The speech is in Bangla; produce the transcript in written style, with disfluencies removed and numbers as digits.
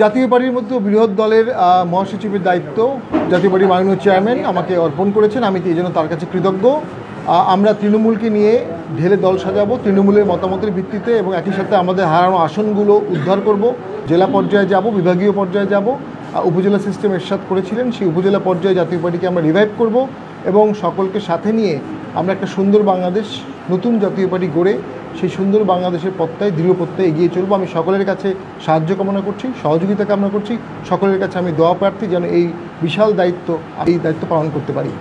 জাতীয় পার্টির মধ্যে বৃহৎ দলের মহাসচিবের দায়িত্ব জাতীয় পার্টির মাননীয় চেয়ারম্যান আমাকে অর্পণ করেছেন। আমি এই জন্য তার কাছে কৃতজ্ঞ। আমরা তৃণমূলকে নিয়ে ঢেলে দল সাজাবো তৃণমূলের মতামতের ভিত্তিতে, এবং একই সাথে আমাদের হারানো আসনগুলো উদ্ধার করব। জেলা পর্যায়ে যাব, বিভাগীয় পর্যায়ে যাব। উপজেলা সিস্টেম এরশাদ করেছিলেন, সেই উপজেলা পর্যায়ে জাতীয় পার্টিকে আমরা রিভাইভ করব এবং সকলকে সাথে নিয়ে আমরা একটা সুন্দর বাংলাদেশ, নতুন জাতীয় পার্টি গড়ে সেই সুন্দর বাংলাদেশের পথটায় দৃঢ় পথে এগিয়ে চলবো। আমি সকলের কাছে সাহায্য কামনা করছি, সহযোগিতা কামনা করছি। সকলের কাছে আমি দোয়া প্রার্থী যেন এই বিশাল দায়িত্ব পালন করতে পারি।